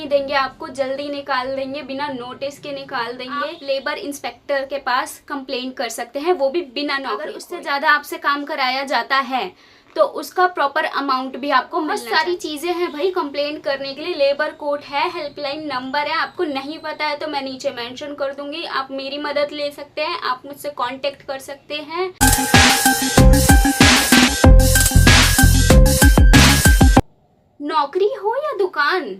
देंगे, आपको जल्दी निकाल देंगे, बिना नोटिस के निकाल देंगे। आप लेबर इंस्पेक्टर के पास कंप्लेंट कर सकते हैं, वो भी बिना नौकरी। अगर उससे ज्यादा आपसे काम कराया जाता है तो उसका प्रॉपर अमाउंट भी आपको मिलना चाहिए। बहुत सारी चीजें हैं भाई कंप्लेंट करने के लिए। लेबर कोर्ट है, हेल्पलाइन नंबर है, आपको नहीं पता है तो मैं नीचे मेंशन कर दूंगी, आप मेरी मदद ले सकते हैं, आप मुझसे कांटेक्ट कर सकते हैं। नौकरी हो या दुकान,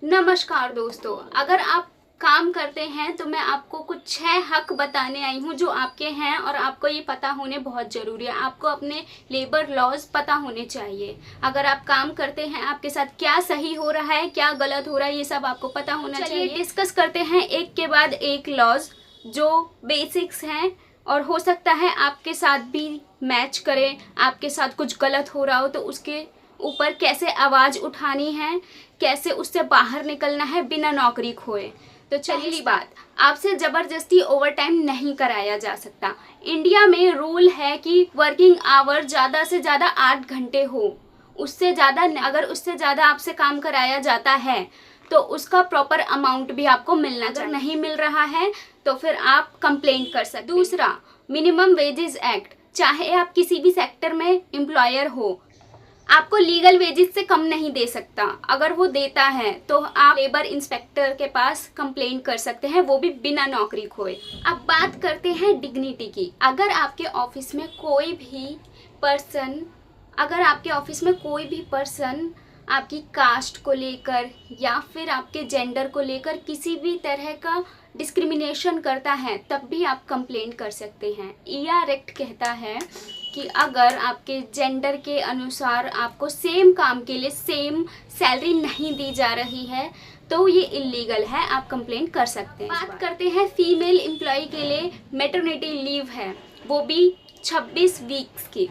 नमस्कार दोस्तों, अगर आप काम करते हैं तो मैं आपको कुछ 6 हक बताने आई हूँ जो आपके हैं और आपको ये पता होने बहुत ज़रूरी है। आपको अपने लेबर लॉज पता होने चाहिए। अगर आप काम करते हैं आपके साथ क्या सही हो रहा है, क्या गलत हो रहा है, ये सब आपको पता होना चाहिए। डिस्कस करते हैं एक के बाद एक लॉज जो बेसिक्स हैं और हो सकता है आपके साथ भी मैच करें। आपके साथ कुछ गलत हो रहा हो तो उसके ऊपर कैसे आवाज़ उठानी है, कैसे उससे बाहर निकलना है बिना नौकरी खोए। तो पहली बात, आपसे ज़बरदस्ती ओवरटाइम नहीं कराया जा सकता। इंडिया में रूल है कि वर्किंग आवर ज़्यादा से ज़्यादा 8 घंटे हो, उससे ज़्यादा अगर उससे ज़्यादा आपसे काम कराया जाता है तो उसका प्रॉपर अमाउंट भी आपको मिलना चाहिए। अगर नहीं मिल रहा है तो फिर आप कंप्लेंट कर सकते। दूसरा, मिनिमम वेजेस एक्ट, चाहे आप किसी भी सेक्टर में एम्प्लॉयर हो, आपको लीगल वेजेस से कम नहीं दे सकता। अगर वो देता है तो आप लेबर इंस्पेक्टर के पास कंप्लेंट कर सकते हैं, वो भी बिना नौकरी खोए। अब बात करते हैं डिग्निटी की। अगर आपके ऑफिस में कोई भी पर्सन आपकी कास्ट को लेकर या फिर आपके जेंडर को लेकर किसी भी तरह का डिस्क्रिमिनेशन करता है तब भी आप कंप्लेंट कर सकते हैं। ईआर एक्ट कहता है कि अगर आपके जेंडर के अनुसार आपको सेम काम के लिए सेम सैलरी नहीं दी जा रही है तो ये इलीगल है, आप कंप्लेंट कर सकते हैं। बात करते हैं फीमेल एम्प्लॉय के लिए मैटरनिटी लीव है, वो भी 26 वीक्स की,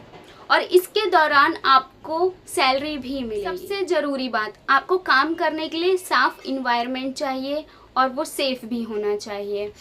और इसके दौरान आपको सैलरी भी मिलेगी। सबसे ज़रूरी बात, आपको काम करने के लिए साफ इन्वायरमेंट चाहिए और वो सेफ भी होना चाहिए।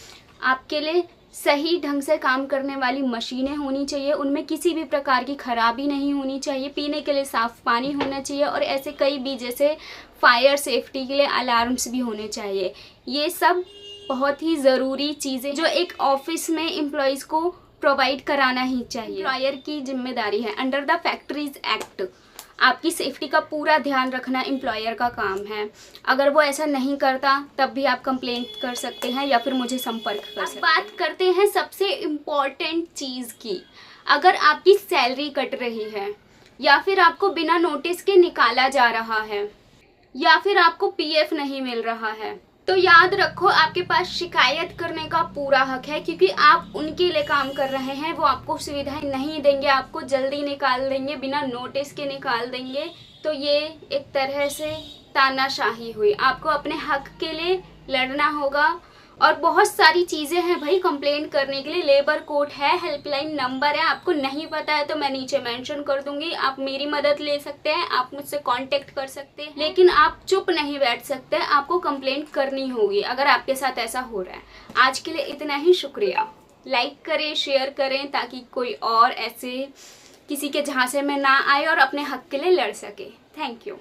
आपके लिए सही ढंग से काम करने वाली मशीनें होनी चाहिए, उनमें किसी भी प्रकार की खराबी नहीं होनी चाहिए, पीने के लिए साफ़ पानी होना चाहिए और ऐसे कई भी जैसे फायर सेफ्टी के लिए अलार्म्स भी होने चाहिए। ये सब बहुत ही ज़रूरी चीज़ें जो एक ऑफिस में एम्प्लॉयज़ को प्रोवाइड कराना ही चाहिए। एम्प्लॉयर की जिम्मेदारी है। अंडर द फैक्ट्रीज एक्ट आपकी सेफ्टी का पूरा ध्यान रखना एम्प्लॉयर का काम है। अगर वो ऐसा नहीं करता तब भी आप कंप्लेंट कर सकते हैं या फिर मुझे संपर्क कर सकते हैं। बात करते हैं सबसे इम्पॉर्टेंट चीज़ की। अगर आपकी सैलरी कट रही है या फिर आपको बिना नोटिस के निकाला जा रहा है या फिर आपको पीएफ नहीं मिल रहा है तो याद रखो आपके पास शिकायत करने का पूरा हक है, क्योंकि आप उनके लिए काम कर रहे हैं। वो आपको सुविधाएं नहीं देंगे, आपको जल्दी निकाल देंगे, बिना नोटिस के निकाल देंगे। तो ये एक तरह से तानाशाही हुई। आपको अपने हक के लिए लड़ना होगा और बहुत सारी चीज़ें हैं भाई कंप्लेंट करने के लिए। लेबर कोर्ट है, हेल्पलाइन नंबर है, आपको नहीं पता है तो मैं नीचे मेंशन कर दूंगी, आप मेरी मदद ले सकते हैं, आप मुझसे कांटेक्ट कर सकते हैं। लेकिन आप चुप नहीं बैठ सकते, आपको कंप्लेंट करनी होगी अगर आपके साथ ऐसा हो रहा है। आज के लिए इतना ही, शुक्रिया। लाइक करें, शेयर करें ताकि कोई और ऐसे किसी के झांसे में ना आए और अपने हक के लिए लड़ सके। Thank you.